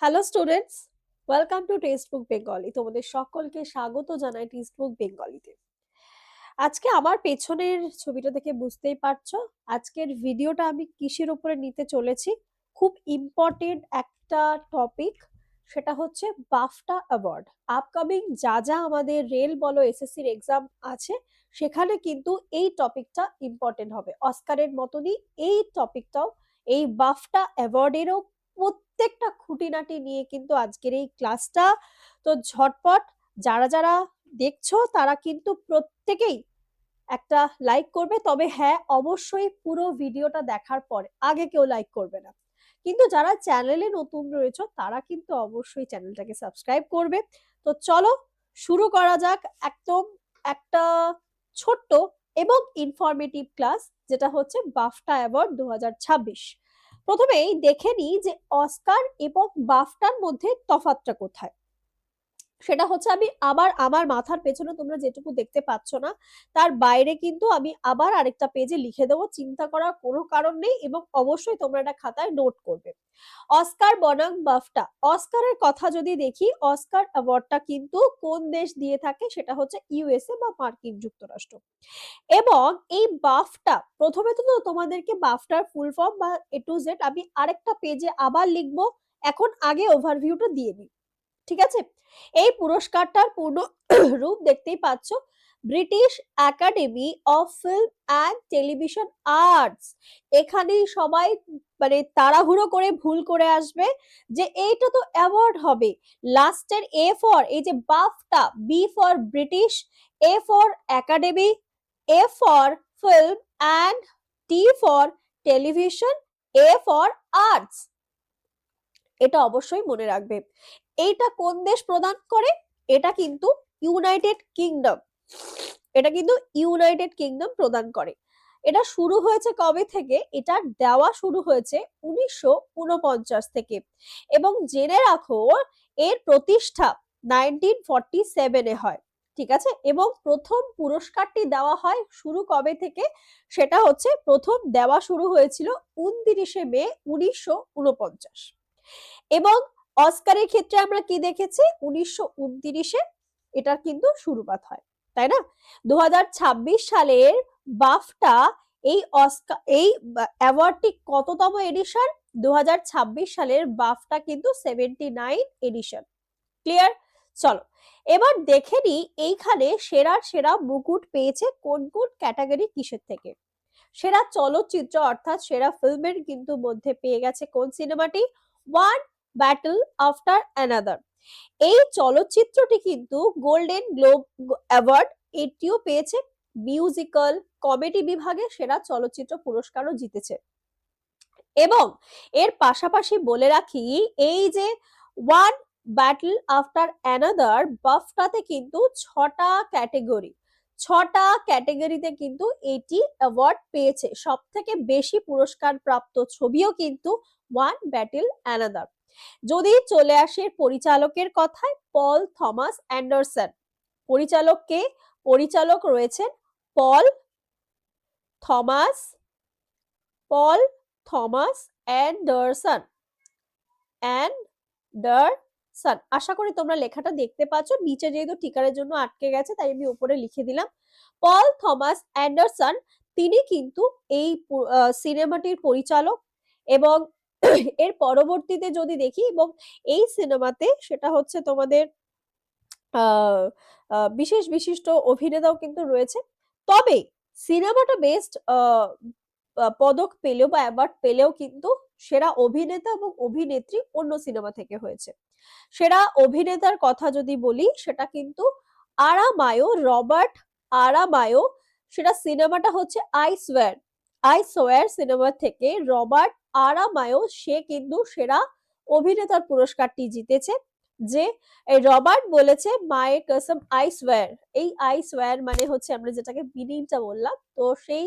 Hello students, welcome to text book Bengali. তোমাদের সকলকে স্বাগত জানাই টেক্সট বুক বেঙ্গলিতে। আজকে আমার পেছনের ছবিটা দেখে বুঝতেই পারছো আজকের ভিডিওটা আমি কিসের উপরে নিতে চলেছি। খুব ইম্পর্টেন্ট একটা টপিক, সেটা হচ্ছে বাফটা অ্যাওয়ার্ড। আপকামিং যা যা আমাদের রেল বলো এসএসসির এক্সাম আছে, সেখানে কিন্তু এই টপিকটা ইম্পর্টেন্ট হবে। অস্কারের মতনই এই টপিকটাও, এই বাফটা অ্যাওয়ার্ডেরও প্রত্যেকটা খুঁটিনাটি নিয়ে কিন্তু আজকের এই ক্লাসটা। তো ঝটপট যারা যারা দেখছো তারা কিন্তু প্রত্যেকেই একটা লাইক করবে, তবে হ্যাঁ অবশ্যই পুরো ভিডিওটা দেখার পরে, আগে কেউ লাইক করবে না। কিন্তু যারা চ্যানেলে নতুন রয়েছে তারা কিন্তু অবশ্যই চ্যানেলটাকে সাবস্ক্রাইব করবে। তো চলো শুরু করা যাক একদম একটা ছোট্ট এবং ইনফরমেটিভ ক্লাস, যেটা হচ্ছে বাফটা অ্যাওয়ার্ড 2026। প্রথমেই দেখে নিই যে অস্কার এবং বাফটার মধ্যে তফাৎটা কোথায়। সেটা হচ্ছে আমি আবার আমার মাথার পেছনে তোমরা যেটুকু দেখতে পাচ্ছ না, তার বাইরে কিন্তু আমি আবার আরেকটা পেজে লিখে দেবো, চিন্তা করার কোনো কারণ নেই এবং অবশ্যই তোমরা এটা খাতায় নোট করবে। অস্কার বনাম বাফটা। অস্কারের কথা যদি দেখি, অস্কার অ্যাওয়ার্ডটা কিন্তু কোন দেশ দিয়ে থাকে, সেটা হচ্ছে ইউএসএ বা মার্কিন যুক্তরাষ্ট্র। এবং এই বাফটা, প্রথমে তো তোমাদেরকে বাফটার ফুল ফর্ম বা এ টু জেড আমি আরেকটা পেজে আবার লিখবো, এখন আগে ওভারভিউটা দিয়ে নিই, ঠিক আছে? এই পুরস্কারটার পূর্ণ রূপ দেখতেই পাচ্ছ, British academy of film and television arts. এখানেই সবাই মানে তাড়াহুড়ো করে ভুল করে আসবে যে এইটা তো অ্যাওয়ার্ড হবে। লাস্টের এ ফর, এই যে BAFTA, B for British, A for academy, A for film and T for television, A for arts. এটা অবশ্যই মনে রাখবে। এইটা কোন দেশ প্রদান করে? এটা কিন্তু ইউনাইটেড কিংডম। এটা কিন্তু ইউনাইটেড কিংডম প্রদান করে। এটা শুরু হয়েছে কবে থেকে? এটা দেওয়া শুরু হয়েছে 1949 থেকে, এবং জেনে রাখো এর প্রতিষ্ঠা 1947 হয়, ঠিক আছে? এবং প্রথম পুরস্কারটি দেওয়া হয় শুরু কবে থেকে? সেটা হচ্ছে প্রথম দেওয়া শুরু হয়েছিল 29 মে 1949। এবং অস্কারের ক্ষেত্রে আমরা কি দেখেছি? 1929-এ এটার কিন্তু শুরুপাত হয়, তাই না? 2026 সালের বাফটা, এই অস্কার, এই অ্যাওয়ার্ডটি কততম এডিশন? 2026 সালের বাফটা কিন্তু 79 এডিশন। ক্লিয়ার? চলো এবার দেখে নি এইখানে সেরা সেরা মুকুট পেয়েছে কোন কোন ক্যাটাগরি, কিসের থেকে। সেরা চলচ্চিত্র অর্থাৎ সেরা ফিল্মের কিন্তু মধ্যে পেয়ে গেছে কোন সিনেমাটি? One battle after another. এই চলচ্চিত্রটি কিন্তু গোল্ডেন গ্লোব অ্যাওয়ার্ড এটিও পেয়েছে, মিউজিক্যাল কমেডি বিভাগে সেরা চলচ্চিত্র পুরস্কারও জিতেছে। এবং এর পাশাপাশি বলে রাখি, এই যে ওয়ান ব্যাটল আফটার অ্যানাদার বাফটাতে কিন্তু ছটা ক্যাটেগরিতে কিন্তু এটি অ্যাওয়ার্ড পেয়েছে। সব থেকে বেশি পুরস্কার প্রাপ্ত ছবিও কিন্তু ওয়ান ব্যাটল অ্যানাদার। যদি চলে আসে পরিচালকের কথায়, পল থমাস অ্যান্ডারসন। পরিচালক কে? পরিচালক রয়েছেন পল থমাস, পল থমাস অ্যান্ডারসন, অ্যান্ডারসন। আশা করি তোমরা লেখাটা দেখতে পাচ্ছ, নিচে যেহেতু টিকারের জন্য আটকে গেছে তাই আমি উপরে লিখে দিলাম। পল থমাস অ্যান্ডারসন, তিনি কিন্তু এই সিনেমাটির পরিচালক। এবং এর পরবর্তীতে যদি দেখি, এবং এই সিনেমাতে সেটা হচ্ছে তোমাদের বিশেষ বিশিষ্ট অভিনেতাও কিন্তু রয়েছে। তবে সিনেমাটা বেস্ট পদক পেলেও বা অ্যাওয়ার্ড পেলেও কিন্তু সেরা অভিনেতা এবং অভিনেত্রী অন্য সিনেমা থেকে হয়েছে। সেরা অভিনেতার কথা যদি বলি, সেটা কিন্তু আরামায়ো, রবার্ট আরামায়ো। সেটা সিনেমাটা হচ্ছে আই সোয়ার সিনেমা থেকে রবার্ট আরামায়ো, সে কিন্তু সেরা অভিনেতার পুরস্কারটি জিতেছে। যে রবার্ট বলেছে মায়ের কসম আই সোয়ার, এই আই সোয়ার মানে হচ্ছে আমরা যেটাকে মিনিংটা বললাম, তো সেই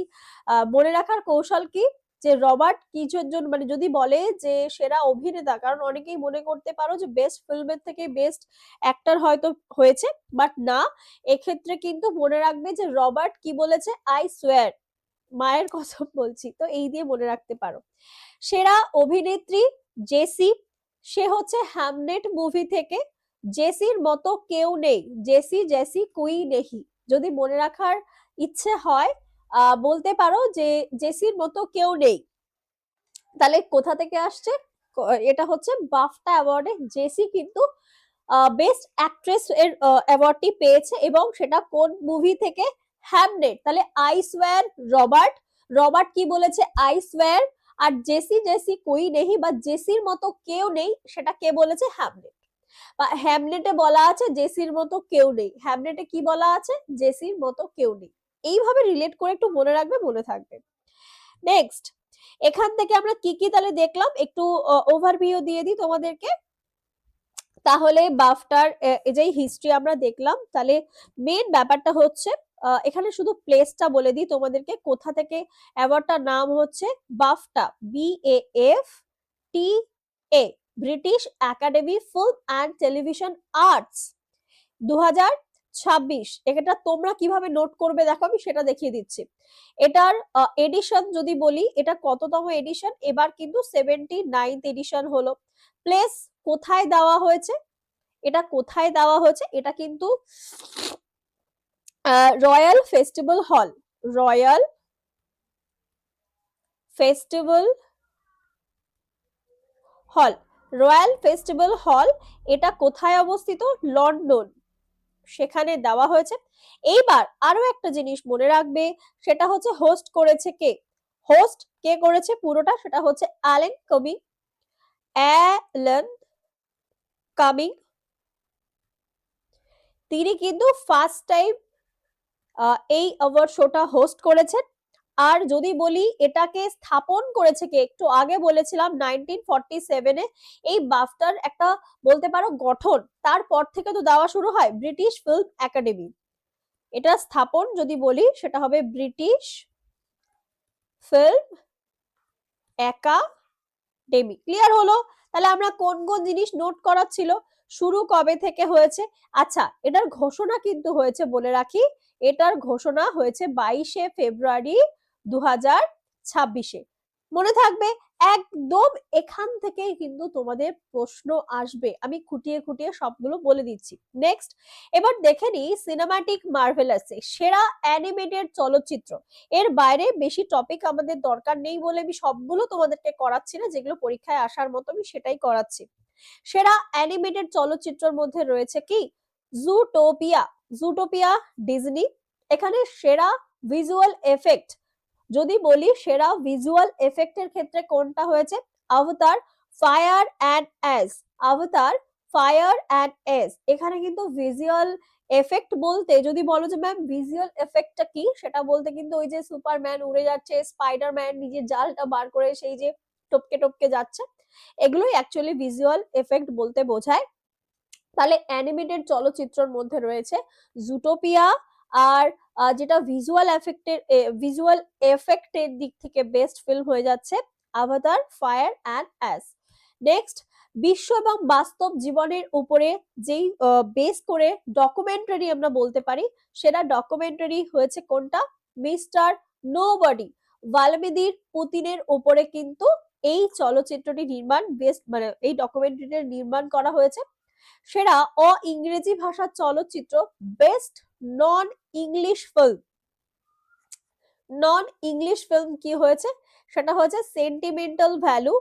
মনে রাখার কৌশল কি, যে রবার্ট কিছুর জন্য মানে যদি বলে যে সেরা অভিনেতা, কারণ অনেকেই মনে করতে পারো যে বেস্ট ফিল্মের থেকে বেস্ট অ্যাক্টর হয়তো হয়েছে, বাট না, এক্ষেত্রে কিন্তু মনে রাখবে যে রবার্ট কি বলেছে, আই সোয়ার, মায়ের কসম বলছি। তো এই দিয়ে মনে রাখতে পারো। সেরা অভিনেত্রী জেসি, সে হচ্ছে হ্যামনেট মুভি থেকে জেসির মতো কেউ নেই, জেসি জেসি কুই নেহি। যদি মনে রাখার ইচ্ছে হয় বলতে পারো যে জেসির মতো কেউ নেই। তাহলে কোথা থেকে আসছে? এটা হচ্ছে বাফটা অ্যাওয়ার্ডে জেসি কিন্তু বেস্ট অ্যাক্ট্রেস এর অ্যাওয়ার্ডটি পেয়েছে, এবং সেটা কোন মুভি থেকে? হ্যামনেট। তাহলে আই সোয়্যার রবার্ট, রবার্ট কি বলেছে? I swear. আর জেসি জেসি কই নেহি বা জেসির মতো কেউ নেই, সেটা কে বলেছে? হ্যামনেট। বা হ্যামনেটে বলা আছে জেসির মতো কেউ নেই, হ্যামনেটে কি বলা আছে? জেসির মতো কেউ নেই। এইভাবে রিলেট করে একটু মনে রাখবে, মনে থাকবে। নেক্সট, এখান থেকে আমরা কি কি তাহলে দেখলাম, একটু ওভারভিউ দিয়ে দিই তোমাদেরকে। তাহলে বাফটার যে হিস্ট্রি আমরা দেখলাম, তাহলে মেন ব্যাপারটা হচ্ছে এখানে শুধু প্লেসটা বলে দিই তোমাদেরকে, কোথা থেকে অ্যাওয়ার্ডটার নাম হচ্ছে BAFTA, BAFTA, British academy film and television arts 2026। এটা তোমরা কিভাবে নোট করবে দেখো, আমি সেটা দেখিয়ে দিচ্ছি। এটার এডিশন যদি বলি, এটা কততম এডিশন? এবার কিন্তু 79th এডিশন হলো। প্লেস কোথায় দেওয়া হয়েছে? এটা কোথায় দেওয়া হয়েছে? এটা কিন্তু রয়্যাল ফেস্টিভ্যাল হল, রয়্যাল ফেস্টিভ্যাল হল, রয়্যাল ফেস্টিভ্যাল হল। এটা কোথায় অবস্থিত? লন্ডন, সেখানে দেওয়া হয়েছে। এইবার আরো একটা জিনিস মনে রাখবে, সেটা হচ্ছে হোস্ট করেছে কে? হোস্ট কে করেছে পুরোটা? সেটা হচ্ছে অ্যালেন কামিং, অ্যালেন কামিং। তিনি কিন্তু ফার্স্ট টাইম এই অ্যাওয়ার্ড শোটা হোস্ট করেছেন। আর যদি বলি এটাকে স্থাপন করেছে কে, একটু আগে বলেছিলাম 1947-এ এই বাফটার একটা বলতে পারো গঠন, তারপর থেকে তো দেওয়া শুরু হয় ব্রিটিশ ফিল্ম একাডেমি। এটা স্থাপন যদি বলি সেটা হবে ব্রিটিশ ফিল্ম একাডেমি। ক্লিয়ার হলো? তাহলে আমরা কোন কোন জিনিস নোট করার ছিল, শুরু কবে থেকে হয়েছে। আচ্ছা, এটার ঘোষণা কিন্তু হয়েছে, বলে রাখি, এটার ঘোষণা হয়েছে 22শে ফেব্রুয়ারি 2026-এ। মনে থাকবে একদম, এখান থেকেই কিন্তু তোমাদের প্রশ্ন আসবে, আমি খুঁটিয়ে খুঁটিয়ে সবগুলো বলে দিচ্ছি। নেক্সট, এবার দেখে নি সিনেমাটিক মার্ভেলাসে সেরা অ্যানিমেটেড চলচ্চিত্র। এর বাইরে বেশি টপিক আমাদের দরকার নেই বলে আমি সবগুলো তোমাদেরকে করাচ্ছি না, যেগুলো পরীক্ষায় আসার মতো আমি সেটাই করাচ্ছি। সেরা অ্যানিমেটেড চলচ্চিত্রের মধ্যে রয়েছে কি? জুটোপিয়া, জুটোপিয়া ডিজনি। এখানে সেরা ভিজুয়াল এফেক্ট যদি বলি, সেরা ভিজুয়াল এফেক্টের ক্ষেত্রে কোনটা হয়েছে? Avatar fire and ash, Avatar fire and ash. এখানে কিন্তু ভিজুয়াল এফেক্ট বলতে যদি বলো যে ম্যাম ভিজুয়াল এফেক্টটা কি, সেটা বলতে কিন্তু ওই যে সুপারম্যান উড়ে যাচ্ছে, স্পাইডারম্যান নিজের জালটা বার করে সেই যে টপকে টপকে যাচ্ছে, এগুলোই অ্যাকচুয়ালি ভিজুয়াল এফেক্ট বলতে বোঝায়। তাহলে অ্যানিমেটেড চলচ্চিত্রের মধ্যে রয়েছে জুটোপিয়া, আর যেটা ভিজুয়াল এফেক্টের দিক থেকে বেস্ট ফিল্ম হয়ে যাচ্ছে আভাতার ফায়ার অ্যান্ড অ্যাশ। নেক্সট, বিশ্ব এবং বাস্তব জীবনের উপরে যেই বেস করে ডকুমেন্টারি আমরা বলতে পারি, সেটা ডকুমেন্টারি হয়েছে কোনটা? মিস্টার নোবডি, ভ্লাদিমির পুতিনের উপরে কিন্তু এই চলচ্চিত্রটি নির্মাণ বেস্ট মানে এই ডকুমেন্টারিটা নির্মাণ করা হয়েছে। সেরা অ ইংরেজি ভাষার চলচ্চিত্র, বেস্ট নন ইংলিশ ফিল্ম, নন ইংলিশ ফিল্ম কি হয়েছে? সেটা হচ্ছে সেন্টিমেন্টাল ভ্যালু,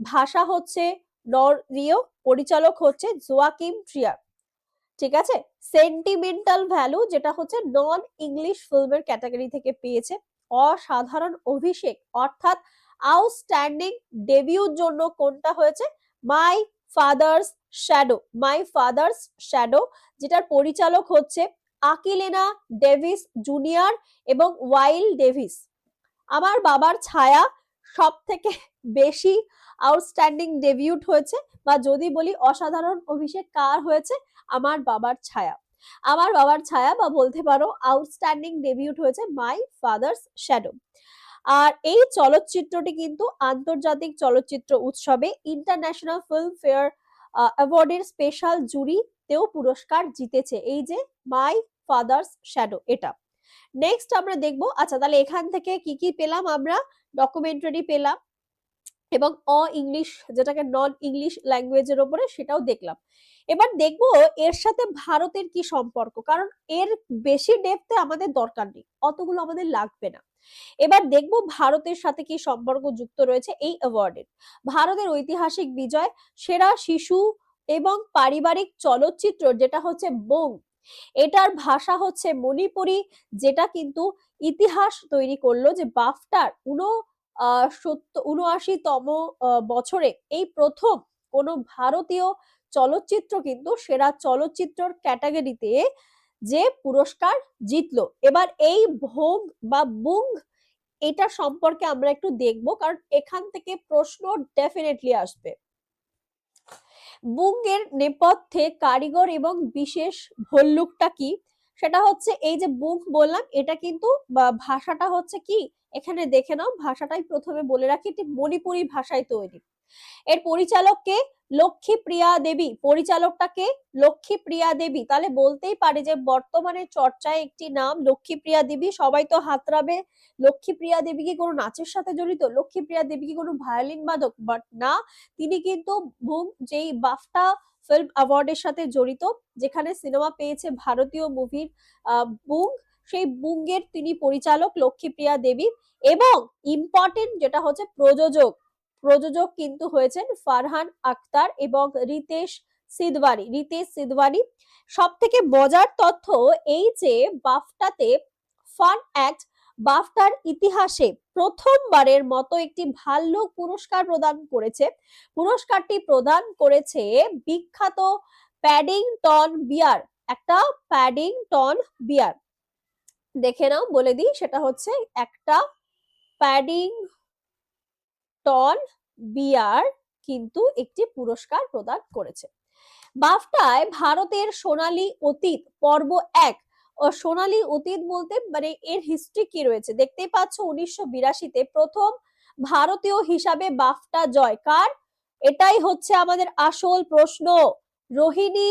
ভাষা হচ্ছে নরওয়ীয়, পরিচালক হচ্ছে জোয়াকিম ট্রিয়ার। ঠিক আছে, সেন্টিমেন্টাল ভ্যালু যেটা হচ্ছে নন ইংলিশ ফিল্মের ক্যাটাগরি থেকে পেয়েছে। অসাধারণ অভিষেক অর্থাৎ আউটস্ট্যান্ডিং ডেবিউর জন্য কোনটা হয়েছে? My father's shadow, my father's shadow, যেটার পরিচালক হচ্ছে আকিলেনা ডেভিস জুনিয়র এবং ওয়াইল ডেভিস। আমার বাবার ছায়া সব থেকে বেশি আউটস্ট্যান্ডিং ডেবিউট হয়েছে, বা যদি বলি অসাধারণ অভিষেক কার হয়েছে? আমার বাবার ছায়া, আমার বাবার ছায়া, বা বলতে পারো আউটস্ট্যান্ডিং ডেবিউট হয়েছে মাই ফাদার্স শ্যাডো। আর এই চলচ্চিত্রটি কিন্তু আন্তর্জাতিক চলচ্চিত্র উৎসবে ইন্টারন্যাশনাল ফিল্ম ফেয়ার অ্যাওয়ার্ডের স্পেশাল জুরিতেও পুরস্কার জিতেছে, এই যে মাই ফাদার্স শ্যাডো এটা। নেক্সট আমরা দেখবো, আচ্ছা তাহলে এখান থেকে কি কি পেলাম আমরা? ডকুমেন্টারি পেলাম, এবং ইংলিশ, যেটাকে নন ইংলিশ ল্যাঙ্গুয়েজের ওপরে, সেটাও দেখলাম। এবার দেখবো এর সাথে ভারতের কি সম্পর্ক, কারণ এর বেশি ডেপথে আমাদের দরকার নেই, অতগুলো আমাদের লাগবে না। এবার দেখবো ভারতের সাথে কি সম্পর্ক যুক্ত রয়েছে এই অ্যাওয়ার্ডের। ভারতের ঐতিহাসিক বিজয়, সেরা শিশু এবং পারিবারিক চলচ্চিত্র যেটা হচ্ছে বোম, এটার ভাষা হচ্ছে মণিপুরি, যেটা কিন্তু ইতিহাস তৈরি করলো যে বাফটার 79তম বছরে এই প্রথম কোনো ভারতীয় চলচ্চিত্র কিন্তু সেরা চলচ্চিত্রর ক্যাটাগরিতে যে পুরস্কার জিতলো। এবার এই ভোগ বা বুং, এটা সম্পর্কে আমরা একটু দেখবো, কারণ এখান থেকে প্রশ্ন ডেফিনেটলি আসবে। বুঙ্গের নেপথ্যে কারিগর এবং বিশেষ ভল্লুকটা কি, সেটা হচ্ছে এই যে বুং বললাম, এটা কিন্তু ভাষাটা হচ্ছে কি, এখানে দেখে নাও, ভাষাটাই প্রথমে বলে রাখি, এটি মণিপুরি ভাষায় তৈরি। এর পরিচালককে লক্ষ্মীপ্রিয়া দেবী, পরিচালকটাকে লক্ষ্মীপ্রিয়া দেবী, তাহলে বলতেই পারে যে বর্তমানে চর্চায় একটি নাম লক্ষ্মীপ্রিয়া দেবী, সবাই তো হাতড়াবে লক্ষ্মীপ্রিয়া দেবী কি কোনো নাচের সাথে জড়িত, লক্ষ্মীপ্রিয়া দেবী কি কোনো ভায়োলিন বাদক, বাট না, তিনি কিন্তু যেই বাফটা ফিল্ম অ্যাওয়ার্ডের সাথে জড়িত, যেখানে সিনেমা পেয়েছে ভারতীয় মুভির বুং, সেই বুঙ্গের তিনি পরিচালক লক্ষ্মীপ্রিয়া দেবী। এবং ইম্পর্টেন্ট যেটা হচ্ছে প্রযোজক, প্রযোজক কিন্তু হয়েছেন ফারহান আক্তার এবং রিতেশ সিদওয়ানি। সব থেকে মজার তথ্য এই যে বাফটাতে ফান অ্যাক্ট, বাফটার ইতিহাসে প্রথমবারের মতো একটি ভাল্লুক পুরস্কার প্রদান করেছে। পুরস্কারটি প্রদান করেছে বিখ্যাত প্যাডিংটন বিয়ার, একটা প্যাডিংটন বিয়ার, দেখে নাও বলে দিই, সেটা হচ্ছে একটা প্যাডিংটন বিয়ার কিন্তু একটি পুরস্কার প্রদান করেছে। বাফটায় ভারতের সোনালী অতীত পর্ব 1, সোনালী অতীত বলতে মানে এর হিস্ট্রি কি রয়েছে, দেখতেই পাচ্ছ 1982-তে প্রথম ভারতীয় হিসাবে বাফটা জয় কার, এটাই হচ্ছে আমাদের আসল প্রশ্ন। রোহিণী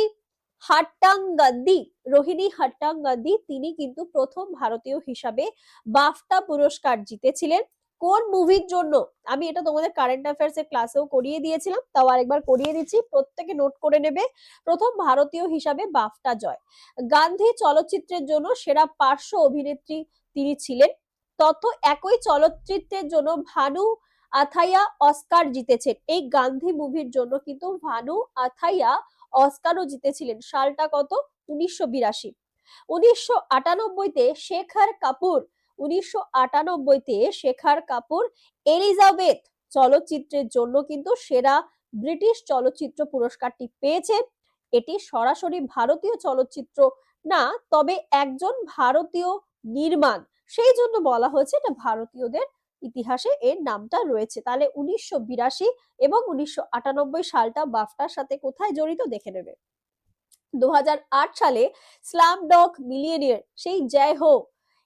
হাট্টাঙ্গাদি তিনি কিন্তু প্রথম ভারতীয় হিসাবে বাফটা পুরস্কার জিতেছিলেন। কোন মুভির জন্য, আমি এটা তোমাদের কারেন্ট অ্যাফেয়ার্স এর ক্লাসেও করিয়ে দিয়েছিলাম, তাও আরেকবার করিয়ে দিচ্ছি, প্রত্যেকে নোট করে নেবে। প্রথম ভারতীয় হিসাবে বাফটা জয়। গান্ধী চলচ্চিত্রের জন্য সেরা পার্শ্ব অভিনেত্রী তিনি ছিলেন। তথ্য, একই চলচ্চিত্রের জন্য ভানু আথাইয়া অস্কার জিতেছেন। এই গান্ধী মুভির জন্য কিন্তু ভানু আথাইয়া অস্কারও জিতেছিলেন। সালটা কত, 1982। 1998-তে শেখর কাপুর, 1998-তে শেখর কাপুর এলিজাবেথ চলচ্চিত্রের জন্য কিন্তু সেরা ব্রিটিশ চলচ্চিত্র পুরস্কারটি পেয়েছেন। এটি সরাসরি ভারতীয় চলচ্চিত্র না, তবে একজন ভারতীয় নির্মাণ, সেই জন্য বলা হয়েছে এটা ভারতীয়দের ইতিহাসে এর নামটা রয়েছে। তাহলে 1982 এবং 1998 সালটা বাফটার সাথে কোথায় জড়িত দেখে নেবে। 2008 সালে স্লাম ডগ মিলিয়নিয়ার, সেই জয় হো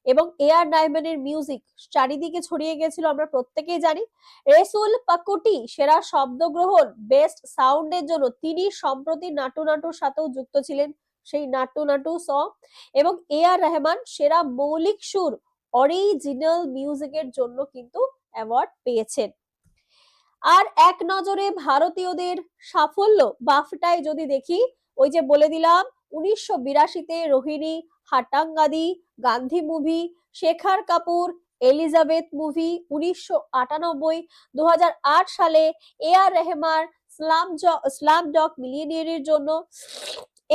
এবং এআর রহমানের মিউজিক চারিদিকে ছড়িয়ে গেছিল, আমরা প্রত্যেকেই জানি। রেসুল পাকুটি সেরা শব্দগ্রহণ বেস্ট সাউন্ডের জন্য, তিনি সম্প্রতি নাটু নাটুর সাথেও যুক্ত ছিলেন, সেই নাটু নাটু সং। এবং এআর রহমান সেরা মৌলিক সুর অরিজিনাল মিউজিকের জন্য কিন্তু অ্যাওয়ার্ড পেয়েছেন। আর এক নজরে ভারতীয়দের সাফল্য বাফটায় যদি দেখি, ওই যে বলে দিলাম 1982-তে Rohini Hattangadi Gandhi movie, Shekhar Kapur Elizabeth movie 1998, 2008 সালে এআর রহমান স্লাম ডগ মিলিয়নিয়ারের জন্য,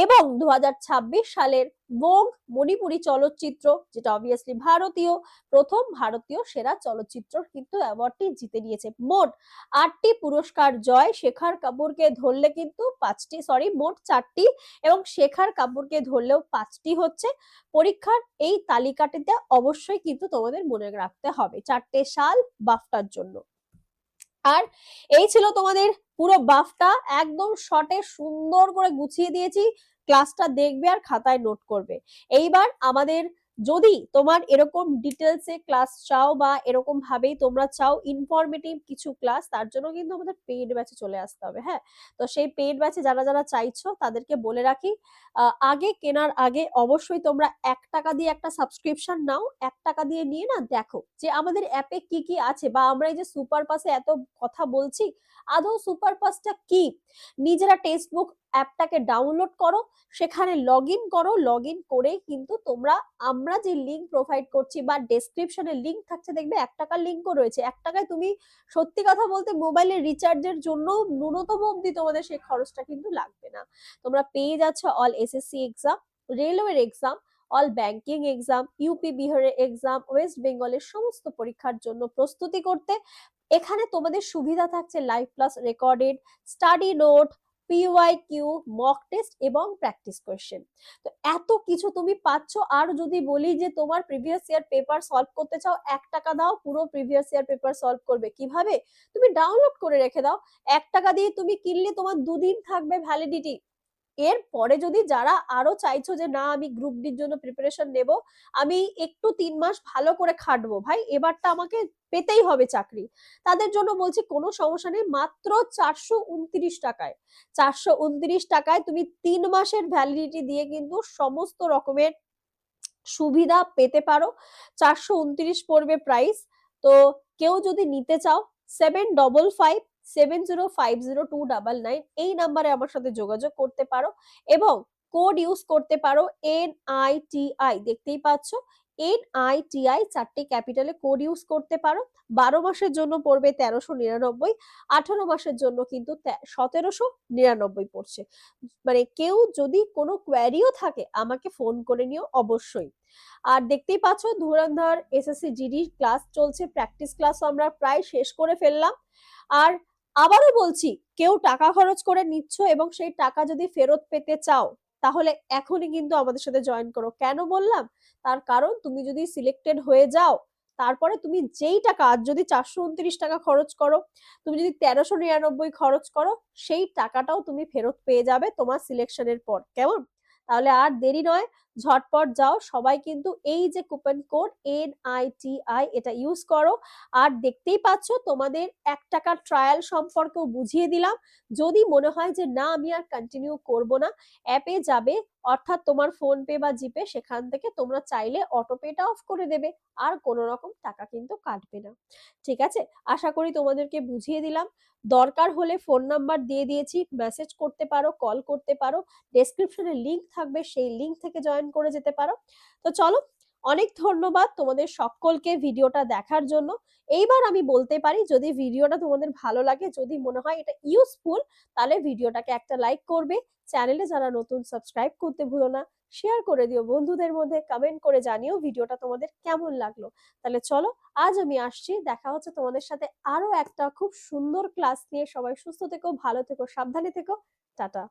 এবং 2026 সালের বোগ মণিপুরি চলচ্চিত্র, যেটা অবভিয়াসলি ভারতীয়, প্রথম ভারতীয় সেরা চলচ্চিত্র কিন্তু অ্যাওয়ার্ডটি জিতে নিয়েছে। মোট 8টি পুরস্কার জয়, শেখর কাপুরকে ধরলে কিন্তু 5টি, সরি মোট 4টি, এবং শেখর কাপুরকে ধরলেও 5টি হচ্ছে। পরীক্ষার এই তালিকাটিতে অবশ্যই কিন্তু তোমাদের মনে রাখতে হবে 4টে সাল বাফটার জন্য। আর এই ছিল তোমাদের পুরো বাফটা, একদম শর্টে সুন্দর করে গুছিয়ে দিয়েছি, ক্লাসটা দেখবে আর খাতায় নোট করবে। এইবার আমাদের যদি তোমার এরকম ডিটেলসে ক্লাস চাও বা এরকম ভাবেই তোমরা চাও ইনফরমেটিভ কিছু ক্লাস, তার জন্য কিন্তু আমাদের পেইড ব্যাচে চলে আসতে হবে। হ্যাঁ, তো সেই পেইড ব্যাচে যারা যারা চাইছো তাদেরকে বলে রাখি, আগে কেনার আগে অবশ্যই তোমরা 1 টাকা দিয়ে একটা সাবস্ক্রিপশন নাও। 1 টাকা দিয়ে নিয়ে না দেখো যে আমাদের অ্যাপে কি কি আছে, বা আমরা এই যে সুপার পাসে এত কথা বলছি, আদৌ সুপার পাসটা কি। নিজেরা টেক্সট বুক অ্যাপটাকে ডাউনলোড করো, সেখানে লগ ইন করো, লগ ইন করে কিন্তু তোমরা আমরা যে লিঙ্ক প্রোভাইড করছি বা ডেসক্রিপশনে লিঙ্ক থাকছে, দেখবে 1 টাকার লিঙ্কও রয়েছে। 1 টাকায় তুমি সত্যি কথা বলতে মোবাইলের রিচার্জের জন্য ন্যূনতম অবধি তোমাদের সেই খরচটা কিন্তু লাগবে না। তোমরা পেয়ে যাচ্ছ অল এসএসসি এক্সাম, রেলওয়ের exam, all banking exam, UP বিহারের এক্সাম, ওয়েস্ট বেঙ্গলের সমস্ত পরীক্ষার জন্য প্রস্তুতি করতে। এখানে তোমাদের সুবিধা থাকছে live class recorded, study note, PYQ, mock test এবং প্র্যাকটিস কোয়েশ্চেন। তো এত কিছু তুমি পাচ্ছ। আর যদি বলি যে তোমার প্রিভিয়াস ইয়ার পেপার সলভ করতে চাও, 1 টাকা দাও, পুরো প্রিভিয়াস ইয়ার পেপার সলভ করবে। কিভাবে? তুমি ডাউনলোড করে রেখে দাও। 1 টাকা দিয়ে তুমি কিনলে তোমার 2 দিন থাকবে ভ্যালিডিটি। এর পরে যদি যারা আরো চাইছো যে না আমি গ্রুপ ডির জন্য প্রিপারেশন নেব, আমি একটু 3 মাস ভালো করে খাটবো, ভাই এবারটা আমাকে পেতেই হবে চাকরি, তাদের জন্য বলছি কোনো সমস্যা নেই, মাত্র 429 টাকায়। 429 টাকায় তুমি 3 মাসের ভ্যালিডিটি দিয়ে কিন্তু সমস্ত রকমের সুবিধা পেতে পারো। 429 পড়বে প্রাইস। তো কেউ যদি নিতে চাও, 7557050299 এই নাম্বারে আমার সাথে যোগাযোগ করতে পারো এবং কোড ইউজ করতে পারো NITI, দেখতেই পাচ্ছ NITI 4টে ক্যাপিটালে কোড ইউজ করতে পারো। 12 মাসের জন্য পড়বে 1399, 18 মাসের জন্য কিন্তু 1799 পড়ছে। মানে কেউ যদি কোনো কোয়ারিও থাকে আমাকে ফোন করে নিও অবশ্যই। আর দেখতেই পাচ্ছ ধুরন্ধর এসএসসি জিডি ক্লাস চলছে, প্র্যাকটিস ক্লাস আমরা প্রায় শেষ করে ফেললাম। আর আবারও বলছি, কেউ টাকা খরচ করে নিচ্ছ এবং সেই টাকা যদি ফেরত পেতে চাও, তাহলে এখনই কিন্তু আমাদের সাথে জয়েন করো। কেন বললাম? তার কারণ তুমি যদি সিলেক্টেড হয়ে যাও, তারপরে তুমি যেই টাকা, আজ যদি 429 টাকা খরচ করো, তুমি যদি 1399 খরচ করো, সেই টাকাটাও তুমি ফেরত পেয়ে যাবে তোমার সিলেকশনের পর। কেমন? তাহলে আর দেরি নয়, ঝটপট যাও সবাই কিন্তু এই যে কুপন কোড NITI এটা ইউজ করো। আর দেখতেই পাচ্ছ তোমাদের 1 টাকার ট্রায়াল সম্পর্কেও বুঝিয়ে দিলাম। যদি মনে হয় যে না আমি আর কন্টিনিউ করব না, অ্যাপে যাবে, অর্থাৎ তোমার ফোন পে বা জিপে, সেখান থেকে তোমরা চাইলে অটো পেটা অফ করে দেবে, আর কোনো রকম টাকা কিন্তু কাটবে না। ঠিক আছে, আশা করি তোমাদেরকে বুঝিয়ে দিলাম। দরকার হলে ফোন নাম্বার দিয়ে দিয়েছি, মেসেজ করতে পারো, কল করতে পারো, ডেসক্রিপশনে লিংক থাকবে, সেই লিংক থেকে জয়েন করে যেতে পারো। তো চলো, অনেক ধন্যবাদ তোমাদের সকলকে ভিডিওটা দেখার জন্য। এইবার আমি বলতে পারি, যদি ভিডিওটা তোমাদের ভালো লাগে, যদি মনে হয় এটা ইউজফুল, তাহলে ভিডিওটাকে একটা লাইক করবে, চ্যানেলে যারা নতুন সাবস্ক্রাইব করতে ভুলো না, শেয়ার করে দিও বন্ধুদের মধ্যে, কমেন্ট করে জানিও ভিডিওটা তোমাদের কেমন লাগলো। তাহলে চলো, আজ আমি আসছি, দেখা হচ্ছে তোমাদের সাথে আরো একটা খুব সুন্দর ক্লাস নিয়ে। সবাই সুস্থ থেকো, ভালো থেকো, সাবধানে থেকো। টাটা।